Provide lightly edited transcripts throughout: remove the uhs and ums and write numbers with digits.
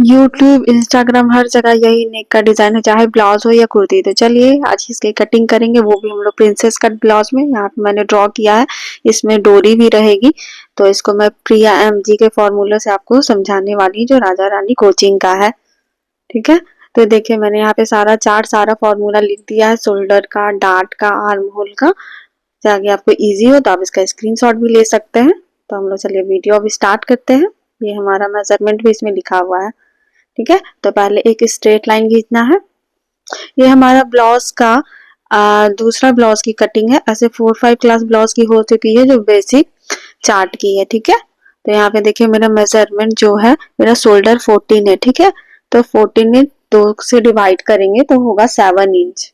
YouTube, Instagram हर जगह यही नेक का डिजाइन है, चाहे ब्लाउज हो या कुर्ती। तो चलिए आज इसकी कटिंग करेंगे, वो भी हम लोग प्रिंसेस कट ब्लाउज में। यहाँ पे मैंने ड्रॉ किया है, इसमें डोरी भी रहेगी। तो इसको मैं प्रिया एमजी के फॉर्मूले से आपको समझाने वाली, जो राजा रानी कोचिंग का है। ठीक है, तो देखिए मैंने यहाँ पे सारा चार्ट, सारा फॉर्मूला लिख दिया है, शोल्डर का, डार्ट का, आर्म होल का। ताकि आपको इजी हो तो आप इसका स्क्रीनशॉट भी ले सकते हैं। तो हम लोग चलिए वीडियो अभी स्टार्ट करते हैं। ये हमारा मेजरमेंट भी इसमें लिखा हुआ है। ठीक है, तो पहले एक स्ट्रेट लाइन खींचना है। ये हमारा ब्लाउज का दूसरा ब्लाउज की कटिंग है। ऐसे 4-5 क्लास ब्लाउज की हो चुकी है जो बेसिक चार्ट की है। ठीक है, तो यहाँ पे देखिए मेरा मेजरमेंट जो है, मेरा शोल्डर 14 है। ठीक है, तो 14 में 2 से डिवाइड करेंगे तो होगा 7 इंच।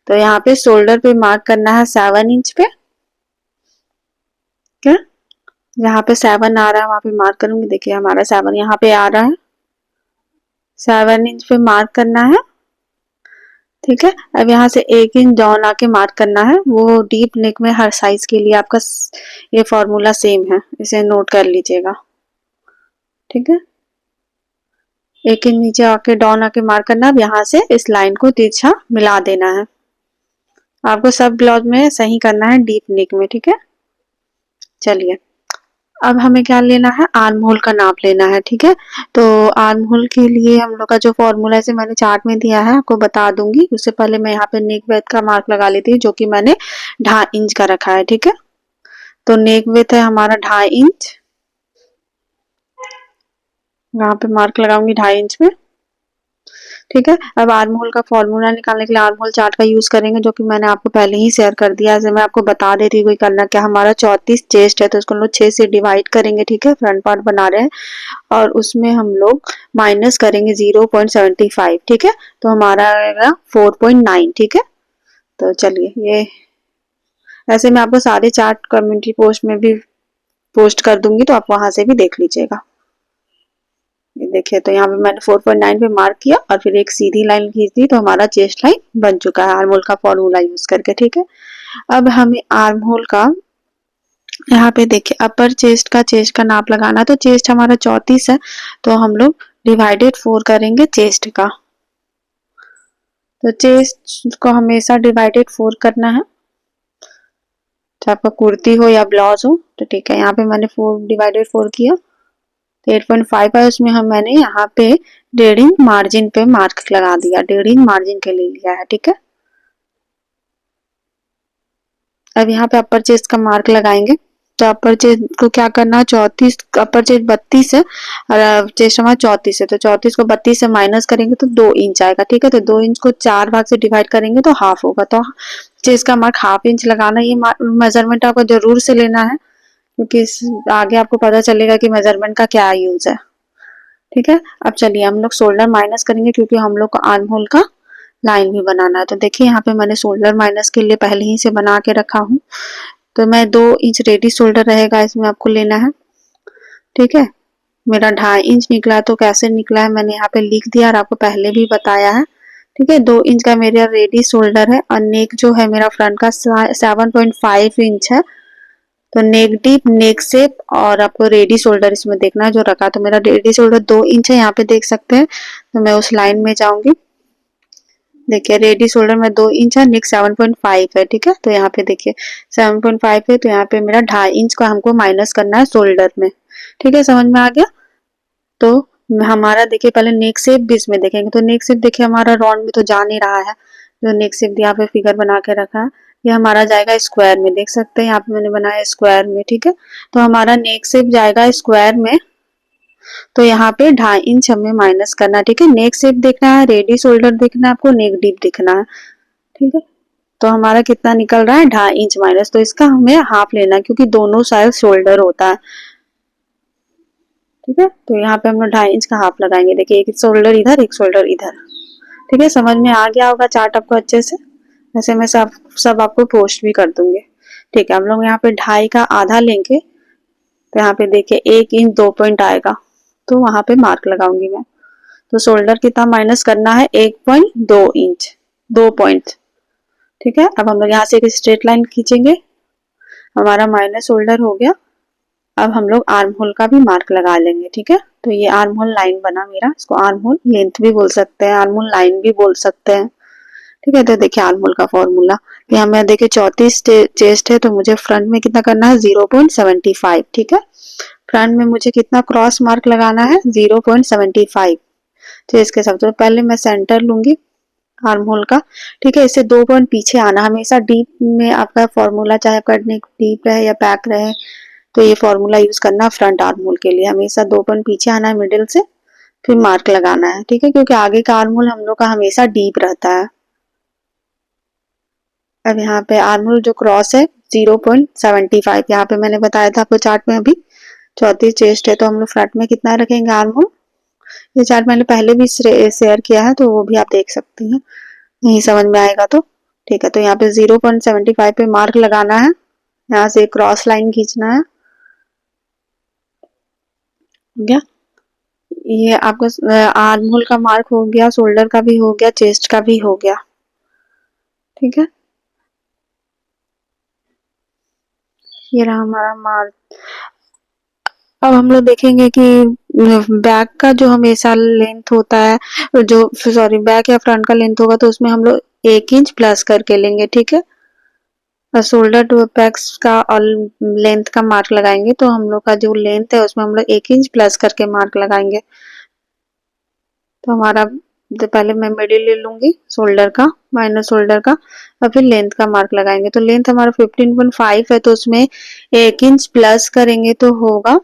तो यहाँ पे शोल्डर पे मार्क करना है 7 इंच पे। क्या, जहाँ पे 7 आ रहा है वहां पे मार्क करूंगी। देखिए हमारा 7 यहाँ पे आ रहा है, 7 इंच पे मार्क करना है। ठीक है, अब यहाँ से 1 इंच डाउन आके मार्क करना है। वो डीप नेक में हर साइज के लिए आपका ये फॉर्मूला सेम है, इसे नोट कर लीजिएगा। ठीक है, 1 इंच नीचे आके डाउन आके मार्क करना। अब यहाँ से इस लाइन को तिरछा मिला देना है। आपको सब ब्लाउज में सही करना है डीप नेक में। ठीक है, चलिए अब हमें क्या लेना है, आर्म होल का नाप लेना है। ठीक है, तो आर्म होल के लिए हम लोग का जो फॉर्मूला है मैंने चार्ट में दिया है, आपको बता दूंगी। उससे पहले मैं यहाँ पे नेक विड्थ का मार्क लगा लेती हूँ, जो कि मैंने 2.5 इंच का रखा है। ठीक है, तो नेक विड्थ है हमारा 2.5 इंच। यहाँ पे मार्क लगाऊंगी 2.5 इंच में। ठीक है, अब आर्म होल का फॉर्मूला निकालने के लिए आर्म होल चार्ट का यूज करेंगे, जो कि मैंने आपको पहले ही शेयर कर दिया है। मैं आपको बता देती हूँ करना क्या। हमारा 34 चेस्ट है, तो इसको हम लोग 6 से डिवाइड करेंगे। ठीक है, फ्रंट पार्ट बना रहे हैं और उसमें हम लोग माइनस करेंगे 0.75। ठीक है, तो हमारा आएगा 4.9। ठीक है, तो चलिए ये ऐसे मैं आपको सारे चार्ट कम्युनिटी पोस्ट में भी पोस्ट कर दूंगी, तो आप वहां से भी देख लीजिएगा। ये देखिए, तो यहाँ पे मैंने 4.9 पे मार्क किया और फिर एक सीधी लाइन खींच दी, तो हमारा चेस्ट लाइन बन चुका है आर्म होल का फॉर्मूला यूज करके। ठीक है, अब हमें आर्म होल का यहाँ पे देखिए अपर चेस्ट का नाप लगाना। तो चेस्ट हमारा 34 है, तो हम लोग डिवाइडेड 4 करेंगे चेस्ट का। तो चेस्ट को हमेशा डिवाइडेड 4 करना है, चाहे आपका कुर्ती हो या ब्लाउज हो। तो ठीक है, यहाँ पे मैंने 4 डिवाइडेड 4 किया, तो 8.5 है। उसमें मैंने यहाँ पे 1.5 इंच मार्जिन पे मार्क लगा दिया, 1.5 इंच मार्जिन के लिए लिया है। ठीक है, अब यहाँ पे अपर चेस्ट का मार्क लगाएंगे। तो अपर चेस्ट को क्या करना है, 34, अपर चेस्ट 32 है और चेस्ट हमारा 34 है, तो 34 को 32 से माइनस करेंगे तो 2 इंच आएगा। ठीक है, तो 2 इंच को 4 भाग से डिवाइड करेंगे तो हाफ होगा। तो चेस्ट का मार्क 1/2 इंच लगाना। ये मेजरमेंट आपको जरूर से लेना है, क्योंकि आगे आपको पता चलेगा कि मेजरमेंट का क्या यूज है। ठीक है, अब चलिए हम लोग शोल्डर माइनस करेंगे, क्योंकि हम लोग को आर्म होल का लाइन भी बनाना है। तो देखिए यहाँ पे मैंने शोल्डर माइनस के लिए पहले ही से बना के रखा हूँ। तो मैं 2 इंच रेडी शोल्डर रहेगा इसमें आपको लेना है। ठीक है, मेरा 2.5 इंच निकला, तो कैसे निकला है मैंने यहाँ पे लिख दिया और आपको पहले भी बताया है। ठीक है, 2 इंच का मेरा रेडी शोल्डर है और नेक जो है मेरा फ्रंट का 7.5 इंच है। तो नेक डीप, नेक शेप और आपको रेडी शोल्डर इसमें देखना है जो रखा। तो मेरा रेडी शोल्डर 2 इंच है, यहाँ पे देख सकते हैं। तो मैं उस लाइन में जाऊंगी। देखिए रेडी शोल्डर में 2 इंच है, नेक 7.5 है। ठीक है, तो यहाँ पे देखिए 7.5 है, तो यहाँ पे मेरा 2.5 इंच का हमको माइनस करना है शोल्डर में। ठीक है, समझ में आ गया। तो हमारा देखिए पहले नेक शेप भी इसमें देखेंगे। तो नेक शेप देखिए हमारा राउंड में तो जा नहीं रहा है, जो नेक शेप यहाँ पे फिगर बना के रखा है ये हमारा जाएगा स्क्वायर में। देख सकते हैं यहाँ पे मैंने बनाया स्क्वायर में। ठीक है, तो हमारा नेक शेप जाएगा स्क्वायर में, तो यहाँ पे 2.5 इंच हमें माइनस करना। ठीक है, नेक शेप देखना है, रेडी शोल्डर देखना है आपको, नेक डीप दिखना है। ठीक है, तो हमारा कितना निकल रहा है, 2.5 इंच माइनस। तो इसका हमें हाफ लेना है, क्योंकि दोनों साइड शोल्डर होता है। ठीक है, तो यहाँ पे हम लोग 2.5 इंच का हाफ लगाएंगे। देखिए एक शोल्डर इधर, एक शोल्डर इधर। ठीक है, समझ में आ गया होगा चार्ट आपको अच्छे से। वैसे मैं सब आपको पोस्ट भी कर दूंगी। ठीक है, हम लोग यहाँ पे 2.5 का आधा लेंगे, तो यहाँ पे देखिए 1 इंच 2 पॉइंट आएगा, तो वहां पे मार्क लगाऊंगी मैं। तो शोल्डर कितना माइनस करना है, 1.2 इंच, 2 पॉइंट। ठीक है, अब हम लोग यहाँ से एक स्ट्रेट लाइन खींचेंगे, हमारा माइनस शोल्डर हो गया। अब हम लोग आर्म होल का भी मार्क लगा लेंगे। ठीक है, तो ये आर्म होल लाइन बना मेरा, इसको आर्म होल लेंथ भी बोल सकते हैं, आर्म होल लाइन भी बोल सकते हैं। ठीक है, तो देखिए आर्म होल का फॉर्मूला, यहाँ मैं देखिए 34 चेस्ट है तो मुझे फ्रंट में कितना करना है 0.75। ठीक है, फ्रंट में मुझे कितना क्रॉस मार्क लगाना है 0.75 चेस्ट के साथ। तो पहले मैं सेंटर लूंगी आर्म होल का। ठीक है, इससे 2 पॉइंट पीछे आना, हमेशा डीप में आपका फॉर्मूला चाहे आपका डीप रहे या बैक रहे, तो ये फॉर्मूला यूज करना फ्रंट आर्म होल के लिए, हमेशा 2 पॉइंट पीछे आना है मिडिल से, फिर मार्क लगाना है। ठीक है, क्योंकि आगे का आर्म होल हम लोग का हमेशा डीप रहता है। अब यहाँ पे आर्म होल जो क्रॉस है 0.75, यहाँ पे मैंने बताया था आपको चार्ट में अभी 34 चेस्ट है तो हम लोग फ्रंट में कितना रखेंगे आर्म होल। ये चार्ट मैंने पहले भी शेयर किया है तो वो भी आप देख सकती हैं, नहीं समझ में आएगा तो। ठीक है, तो यहाँ पे 0.75 पे मार्क लगाना है, यहाँ से क्रॉस लाइन खींचना है। गया, ये आपका आर्म होल का मार्क हो गया, शोल्डर का भी हो गया, चेस्ट का भी हो गया। ठीक है, ये रहा हमारा मार्क। अब हम लोग देखेंगे कि बैक का जो हमेशा लेंथ होता है, जो सॉरी बैक या फ्रंट का लेंथ होगा तो उसमें हम लोग 1 इंच प्लस करके लेंगे। ठीक है, और शोल्डर टू अपेक्स का और लेंथ का मार्क लगाएंगे तो हम लोग का जो लेंथ है उसमें हम लोग 1 इंच प्लस करके मार्क लगाएंगे। तो हमारा, तो पहले मैं मिडिल ले लूंगी शोल्डर का, माइनस शोल्डर का, और फिर लेंथ का मार्क लगाएंगे। तो लेंथ हमारा 15.5 है तो उसमें 1 इंच प्लस करेंगे तो होगा,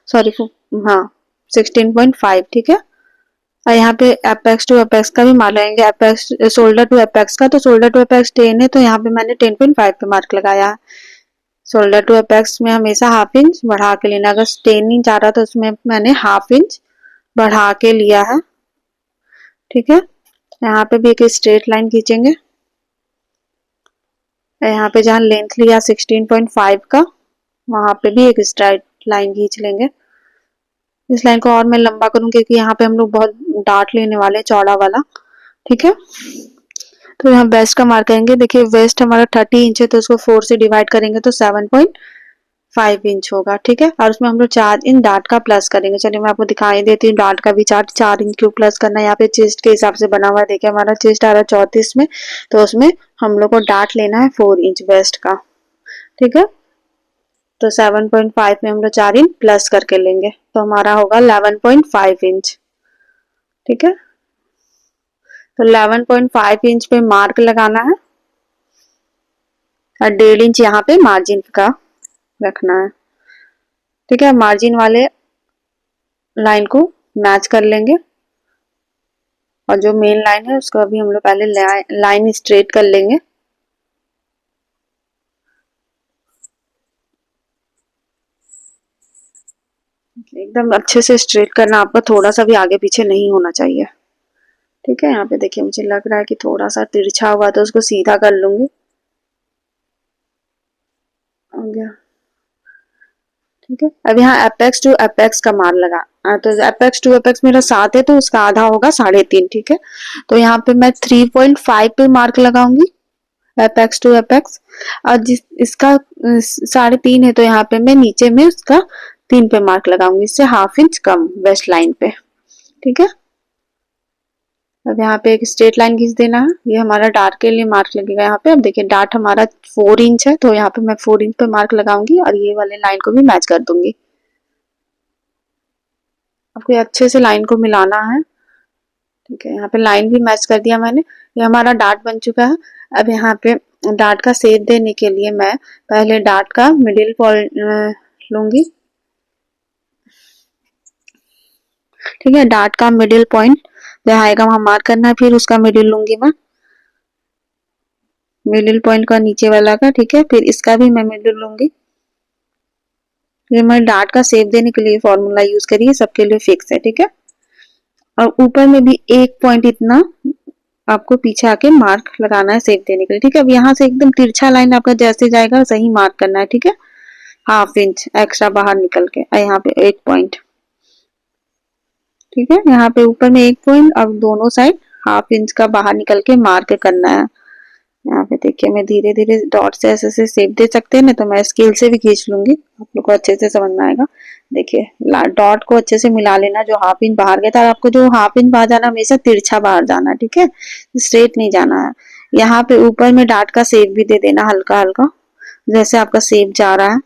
सॉरी हाँ 16.5। ठीक है, और यहाँ पे अपेक्स टू अपेक्स का भी मार्क लगाएंगे, अपेक्स शोल्डर टू अपेक्स का, तो शोल्डर टू अपेक्स 10 है तो यहाँ पे मैंने 10.5 पे मार्क लगाया है। शोल्डर टू अपेक्स में हमेशा हाफ इंच बढ़ा के लेना, अगर 10 इंच आ रहा तो उसमें मैंने हाफ इंच बढ़ा के लिया है। ठीक है, यहाँ पे भी एक स्ट्रेट लाइन खींचेंगे, यहाँ पे जहाँ लेंथ लिया 16.5 का वहां पे भी एक स्ट्रेट लाइन खींच लेंगे। इस लाइन को और मैं लंबा करूँ क्योंकि यहाँ पे हम लोग बहुत डार्ट लेने वाले चौड़ा वाला। ठीक है, तो यहाँ वेस्ट का मार्क करेंगे। देखिए वेस्ट हमारा 30 इंच है तो उसको 4 से डिवाइड करेंगे तो 7.5 इंच होगा। ठीक है, और उसमें हम लोग 4 इंच डार्ट का प्लस करेंगे। चलिए मैं आपको दिखाई देती हूँ डार्ट का भी चार्ट, 4 इंच क्यों प्लस करना है। यहाँ पे चेस्ट के हिसाब से बना हुआ है, देखिए हमारा चेस्ट आ रहा है 34 में, तो उसमें हम लोग को डार्ट लेना है 4 इंच वेस्ट का। ठीक है, तो 7.5 में हम लोग 4 इंच प्लस करके लेंगे तो हमारा होगा 11.5 इंच। ठीक है, तो 11.5 इंच पे मार्क लगाना है और 1.5 इंच यहाँ पे मार्जिन का रखना है। ठीक है, मार्जिन वाले लाइन को मैच कर लेंगे और जो मेन लाइन है उसको अभी हम लोग पहले लाइन स्ट्रेट कर लेंगे। एकदम अच्छे से स्ट्रेट करना आपका, थोड़ा सा भी आगे पीछे नहीं होना चाहिए। ठीक है, यहाँ पे देखिए मुझे लग रहा है कि थोड़ा सा तिरछा हुआ तो उसको सीधा कर लूंगी। हो गया। ठीक है, अब यहाँ अपेक्स टू अपेक्स का मान लगा, तो अपेक्स टू अपेक्स मेरा 7 है तो उसका आधा होगा 3.5। ठीक है, तो यहाँ पे मैं 3.5 पे मार्क लगाऊंगी अपेक्स टू अपेक्स, और जिस इसका 3.5 है तो यहाँ पे मैं नीचे में उसका 3 पे मार्क लगाऊंगी, इससे हाफ इंच कम वेस्ट लाइन पे। ठीक है, अब यहाँ पे एक स्ट्रेट लाइन खींच देना है, ये हमारा डार्ट के लिए मार्क लगेगा यहाँ पे। अब देखिए डार्ट हमारा 4 इंच है तो यहाँ पे मैं 4 इंच पे मार्क लगाऊंगी और ये वाले लाइन को भी मैच कर दूंगी। आपको अच्छे से लाइन को मिलाना है। ठीक है, यहाँ पे लाइन भी मैच कर दिया मैंने, ये हमारा डार्ट बन चुका है। अब यहाँ पे डार्ट का शेप देने के लिए मैं पहले डार्ट का मिडिल पॉइंट लूंगी। ठीक है, डार्ट का मिडिल पॉइंट जहाँ आएगा वहां मार्क करना है, फिर उसका मिडिल लूंगी मैं, मिडिल पॉइंट का नीचे वाला का। ठीक है, फिर इसका भी मैं मिडिल लूंगी। ये मैं डार्ट का शेप देने के लिए फॉर्मूला यूज करिए, सबके लिए फिक्स है। ठीक है, और ऊपर में भी एक पॉइंट इतना आपको पीछे आके मार्क लगाना है शेप देने के लिए। ठीक है, अब यहाँ से एकदम तिरछा लाइन आपका जैसे जाएगा सही मार्क करना है। ठीक है, हाफ इंच एक्स्ट्रा बाहर निकल के, यहाँ पे एक पॉइंट। ठीक है, यहाँ पे ऊपर में एक पॉइंट, अब दोनों साइड हाफ इंच का बाहर निकल के मार्क करना है। यहाँ पे देखिए मैं धीरे धीरे डॉट से ऐसे से शेप दे सकते हैं ना, तो मैं स्केल से भी खींच लूंगी, आप लोग को अच्छे से समझ में आएगा। देखिए डॉट को अच्छे से मिला लेना, जो हाफ इंच बाहर गया था, आपको जो हाफ इंच बाहर जाना हमेशा तिरछा बाहर जाना, ठीक है, स्ट्रेट नहीं जाना है। यहाँ पे ऊपर में डार्ट का शेप भी दे देना हल्का हल्का, जैसे आपका शेप जा रहा है।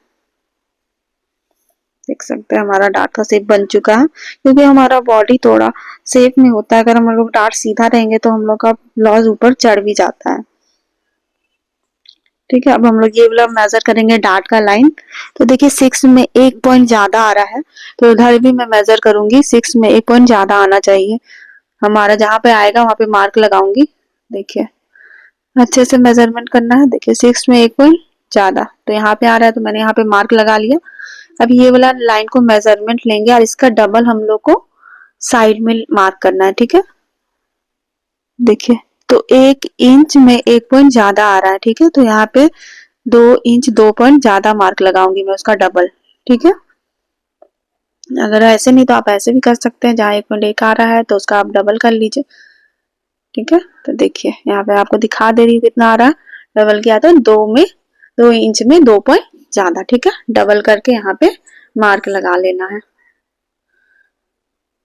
देख सकते हैं हमारा डार्ट का शेप बन चुका है, क्योंकि हमारा बॉडी थोड़ा शेप में होता है। अगर हम लोग डार्ट सीधा रहेंगे तो हम लोग का लॉस ऊपर चढ़ भी जाता है, ठीक है। अब हम लोग ये वाला मेजर करेंगे डार्ट का लाइन। तो देखिए 6 में 1 पॉइंट ज्यादा आ रहा है, तो इधर भी मैं मेजर करूंगी, 6 में 1 पॉइंट ज्यादा आना चाहिए हमारा। जहां पे आएगा वहां पे मार्क लगाऊंगी। देखिए अच्छे से मेजरमेंट करना है। देखिए 6 में 1 पॉइंट ज्यादा, तो यहाँ पे आ रहा है, तो मैंने यहाँ पे मार्क लगा लिया। अब ये वाला लाइन को मेजरमेंट लेंगे और इसका डबल हम लोग को साइड में मार्क करना है, ठीक है। देखिए तो 1 इंच में 1 पॉइंट ज्यादा आ रहा है, ठीक है, तो यहाँ पे 2 इंच 2 पॉइंट ज्यादा मार्क लगाऊंगी मैं, उसका डबल, ठीक है। अगर ऐसे नहीं तो आप ऐसे भी कर सकते हैं, जहाँ 1.1 आ रहा है तो उसका आप डबल कर लीजिए, ठीक है। तो देखिए यहाँ पे आपको दिखा दे रही हूँ कितना आ रहा है, डबल किया तो 2 इंच में 2 पॉइंट ज्यादा, ठीक है। डबल करके यहाँ पे मार्क लगा लेना है,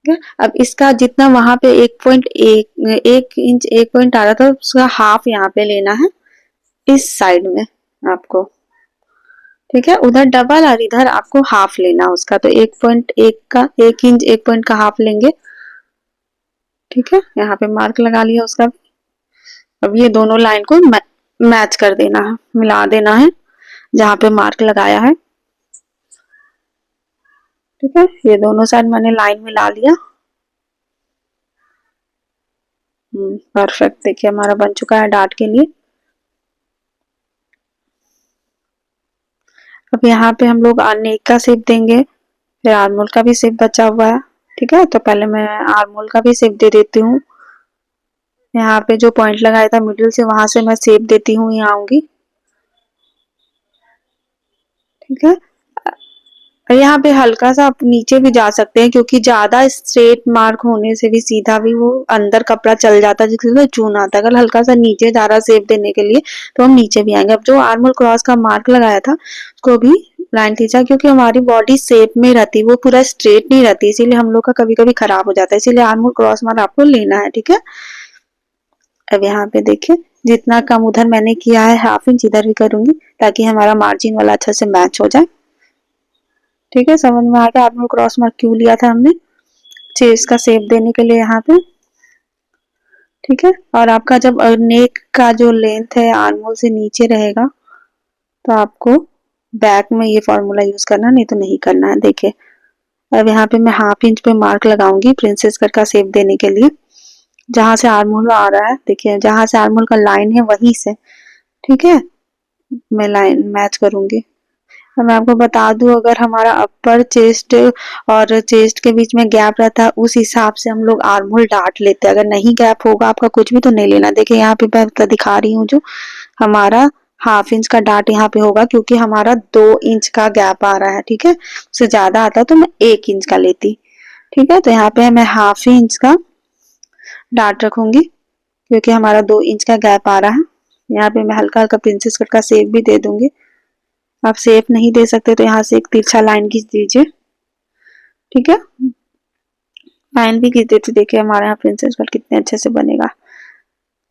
ठीक है। अब इसका जितना वहां पे 1 इंच 1 पॉइंट आ रहा था, उसका हाफ यहाँ पे लेना है इस साइड में आपको, ठीक है। उधर डबल और इधर आपको हाफ लेना उसका, तो 1.1 का 1 इंच 1 पॉइंट का हाफ लेंगे, ठीक है। यहाँ पे मार्क लगा लिया उसका। अब ये दोनों लाइन को मैच कर देना है, मिला देना है जहाँ पे मार्क लगाया है, ठीक है। ये दोनों साइड मैंने लाइन मिला लिया। परफेक्ट, देखिए हमारा बन चुका है डार्ट के लिए। अब यहाँ पे हम लोग नेक का शेप देंगे, फिर आर्मोल का भी शेप बचा हुआ है, ठीक है। तो पहले मैं आर्मोल का भी शेप दे देती हूँ। यहाँ पे जो पॉइंट लगाया था मिडिल से, वहां से मैं शेप देती हूँ, यहाँ आऊंगी, ठीक है। और यहाँ पे हल्का सा आप नीचे भी जा सकते हैं, क्योंकि ज्यादा स्ट्रेट मार्क होने से भी सीधा भी वो अंदर कपड़ा चल जाता है, जिससे चून आता है। अगर हल्का सा नीचे जा रहा शेप देने के लिए तो हम नीचे भी आएंगे। अब जो आर्मोल क्रॉस का मार्क लगाया था उसको भी लाइन खींचा, क्योंकि हमारी बॉडी शेप में रहती है, वो पूरा स्ट्रेट नहीं रहती, इसीलिए हम लोग का कभी कभी खराब हो जाता है, इसीलिए आर्मोल क्रॉस मार्क आपको लेना है, ठीक है। अब यहाँ पे देखिए जितना कम उधर मैंने किया है, हाफ इंच इधर भी करूंगी, ताकि हमारा मार्जिन वाला अच्छा से मैच हो जाए, ठीक है। समझ में आ गया आर्मोल क्रॉस मार्क क्यों लिया था हमने, चेस्ट का शेप देने के लिए यहाँ पे, ठीक है। और आपका जब नेक का जो लेंथ है आर्मोल से नीचे रहेगा, तो आपको बैक में ये फॉर्मूला यूज करना, नहीं तो नहीं करना है। देखिए अब यहाँ पे मैं हाफ इंच पे मार्क लगाऊंगी प्रिंसेस कट का शेप देने के लिए, जहां से आर्मोल आ रहा है, देखिए जहां से आर्मोल का लाइन है वहीं से, ठीक है, मैं लाइन मैच करूंगी। तो मैं आपको बता दूं, अगर हमारा अपर चेस्ट और चेस्ट के बीच में गैप रहता है, उस हिसाब से हम लोग आर्महोल डार्ट लेते हैं। अगर नहीं गैप होगा आपका कुछ भी, तो नहीं लेना। देखिए यहाँ पे मैं दिखा रही हूँ, जो हमारा हाफ इंच का डार्ट यहाँ पे होगा, क्योंकि हमारा 2 इंच का गैप आ रहा है, ठीक है। उससे ज्यादा आता तो मैं 1 इंच का लेती, ठीक है। तो यहाँ पे मैं हाफ इंच का डार्ट रखूंगी, क्योंकि हमारा 2 इंच का गैप आ रहा है। यहाँ पे मैं हल्का हल्का प्रिंसेस कट का शेप भी दे दूंगी। आप शेप नहीं दे सकते तो यहाँ से एक तिरछा लाइन खींच दीजिए, ठीक है। लाइन भी खींच देती, देखिए हमारे यहाँ प्रिंसेस कट कितने अच्छे से बनेगा।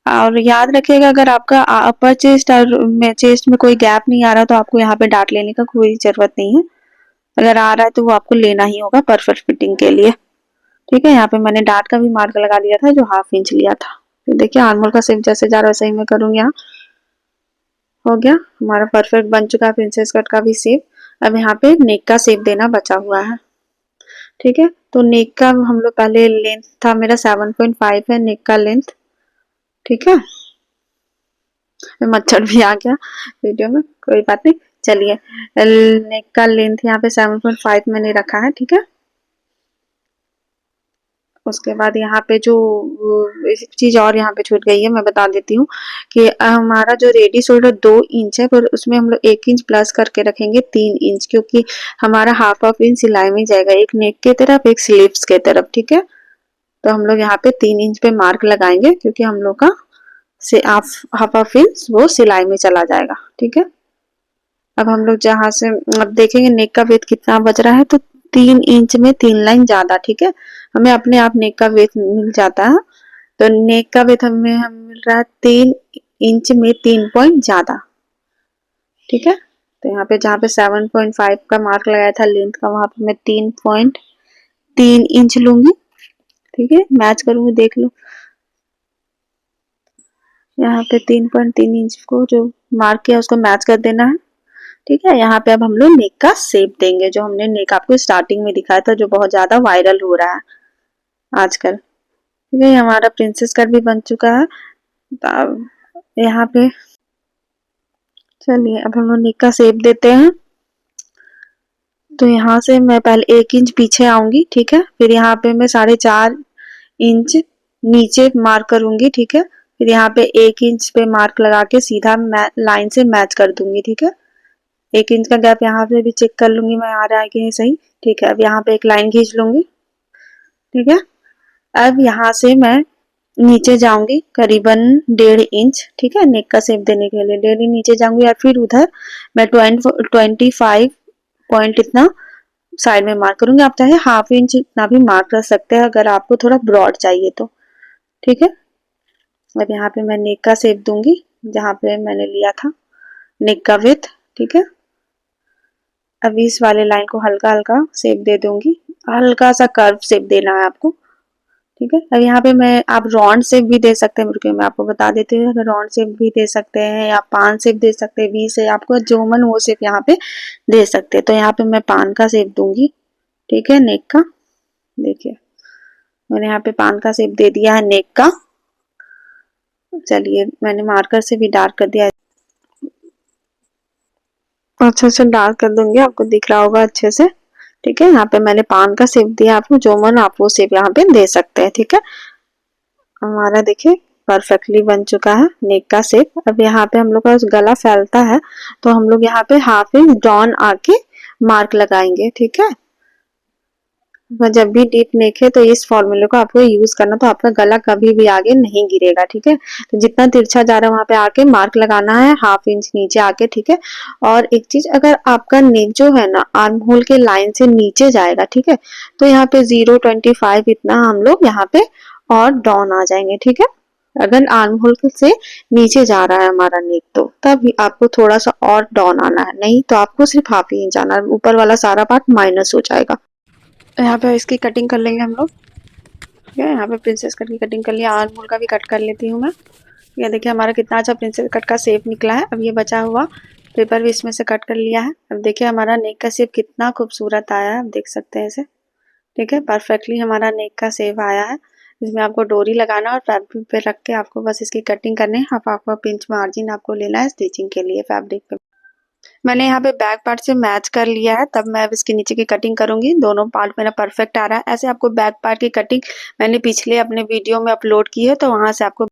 और याद रखिएगा, अगर आपका अपर चेस्ट और चेस्ट में कोई गैप नहीं आ रहा, तो आपको यहाँ पे डार्ट लेने का कोई जरूरत नहीं है। अगर आ रहा है तो वो आपको लेना ही होगा परफेक्ट फिटिंग के लिए, ठीक है। यहाँ पे मैंने डार्ट का भी मार्क लगा दिया था, जो हाफ इंच लिया था। तो देखिए आर्मोल का शेप जैसे जा रहा है वैसे ही मैं करूंगी। यहाँ हो गया हमारा परफेक्ट बन चुका है प्रिंसेस कट का भी शेप। अब यहाँ पे नेक का शेप देना बचा हुआ है, ठीक है। तो नेक का हम लोग पहले, लेंथ था मेरा 7.5 है नेक का लेंथ, ठीक है। मच्छर भी आ गया वीडियो में, कोई बात नहीं, चलिए। नेक का लेंथ यहाँ पे 7.5 मैंने रखा है, ठीक है। उसके बाद यहाँ पे जो एक चीज और यहाँ पे छूट गई है, मैं बता देती हूँ कि हमारा जो रेडी शोल्डर 2 इंच है, पर उसमें हम लोग 1 इंच प्लस करके रखेंगे 3 इंच, क्योंकि हमारा हाफ इंच सिलाई में जाएगा, एक नेक के तरफ एक स्लीव्स के तरफ, ठीक है। तो हम लोग यहाँ पे 3 इंच पे मार्क लगाएंगे, क्योंकि हम लोग का से हाफ इंच वो सिलाई में चला जाएगा। ठीक है, अब हम लोग जहाँ से अब देखेंगे नेक का वेट कितना बच रहा है, तो 3 इंच में 3 लाइन ज्यादा। ठीक है, हमें अपने आप नेक का वेट मिल जाता है। तो नेक का वेट हमें मिल रहा है 3 इंच में 3 पॉइंट ज्यादा। ठीक है, तो यहाँ पे जहाँ पे 7.5 का मार्क लगाया था लेंथ का, वहां पे मैं 3.3 इंच लूंगी। ठीक है, मैच करूंगी, देख लो यहाँ पे 3.3 इंच को जो मार्क किया उसको मैच कर देना है। ठीक है, यहाँ पे अब हम लोग नेक का शेप देंगे, जो हमने नेक आपको स्टार्टिंग में दिखाया था, जो बहुत ज्यादा वायरल हो रहा है आजकल। ठीक है, हमारा प्रिंसेस कट भी बन चुका है। अब यहाँ पे चलिए अब हम लोग नेक का शेप देते हैं। तो यहाँ से मैं पहले 1 इंच पीछे आऊंगी। ठीक है, फिर यहाँ पे मैं 4.5 इंच नीचे मार्क करूंगी। ठीक है, फिर यहाँ पे 1 इंच पे मार्क लगा के सीधा लाइन से मैच कर दूंगी। ठीक है, 1 इंच का गैप यहाँ पे भी चेक कर लूंगी मैं, आ रहा है कि नहीं सही। ठीक है, अब यहाँ पे एक लाइन खींच लूंगी। ठीक है, अब यहाँ से मैं नीचे जाऊंगी करीबन 1.5 इंच। ठीक है, नेक का शेप देने के लिए 1.5 इंच नीचे जाऊंगी, और फिर उधर मैं 25 पॉइंट इतना साइड में मार्क करूंगी। आप चाहे हाफ इंच इतना भी मार्क कर सकते हैं अगर आपको थोड़ा ब्रॉड चाहिए तो। ठीक है, अब यहाँ पे मैं नेक का शेप दूंगी जहाँ पे मैंने लिया था नेक का विड्थ। ठीक है, अब इस वाले लाइन को हल्का हल्का शेप दे दूंगी, हल्का सा कर्व शेप देना है आपको। ठीक है, अब यहाँ पे मैं आप राउंड शेप भी दे सकते हैं, रुकिए मैं आपको बता देती हूँ। राउंड शेप भी दे सकते हैं, या पान शेप दे सकते हैं, वी से आपको जो मन वो शेप यहाँ पे दे सकते हैं। तो यहाँ पे मैं पान का शेप दूंगी। ठीक है, नेक का देखिए मैंने यहाँ पे पान का शेप दे दिया है नेक का। चलिए मैंने मार्कर से भी डार्क कर दिया, अच्छा से डार्क कर दूंगी, आपको दिख रहा होगा अच्छे से। ठीक है, यहाँ पे मैंने पान का शेप दिया, आपको जो मन आप वो शेप यहाँ पे दे सकते हैं। ठीक है, हमारा देखिए परफेक्टली बन चुका है नेक का शेप। अब यहाँ पे हम लोग का गला फैलता है, तो हम लोग यहाँ पे हाफ इंच डाउन आके मार्क लगाएंगे। ठीक है, जब भी डीप नेक है तो इस फॉर्मूले को आपको यूज करना, तो आपका गला कभी भी आगे नहीं गिरेगा। ठीक है, तो जितना तिरछा जा रहा है वहां पे आके मार्क लगाना है, हाफ इंच नीचे आके। ठीक है, और एक चीज, अगर आपका नेक जो है ना आर्म होल के लाइन से नीचे जाएगा, ठीक है, तो यहाँ पे 0.25 इतना हम लोग यहाँ पे और डाउन आ जाएंगे। ठीक है, अगर आर्म होल से नीचे जा रहा है हमारा नेक, तो तब आपको थोड़ा सा और डाउन आना है, नहीं तो आपको सिर्फ हाफ इंच आना है, ऊपर वाला सारा पार्ट माइनस हो जाएगा। यहाँ पे इसकी कटिंग कर लेंगे हम लोग। ठीक है, यहाँ पे प्रिंसेस कट की कटिंग कर लिया, आर्म होल का भी कट कर लेती हूँ मैं। ये देखिए हमारा कितना अच्छा प्रिंसेस कट का शेप निकला है। अब ये बचा हुआ पेपर भी इसमें से कट कर लिया है। अब देखिए हमारा नेक का शेप कितना खूबसूरत आया है, आप देख सकते हैं इसे। ठीक है, परफेक्टली हमारा नेक का शेप आया है। इसमें आपको डोरी लगाना और फैब्रिक पे रख के आपको बस इसकी कटिंग करनी है। हाफ इंच मार्जिन आपको लेना है स्टिचिंग के लिए फैब्रिक पे। मैंने यहाँ पे बैक पार्ट से मैच कर लिया है, तब मैं अब इसके नीचे की कटिंग करूंगी। दोनों पार्ट मेरा परफेक्ट आ रहा है। ऐसे आपको बैक पार्ट की कटिंग मैंने पिछले अपने वीडियो में अपलोड की है, तो वहां से आपको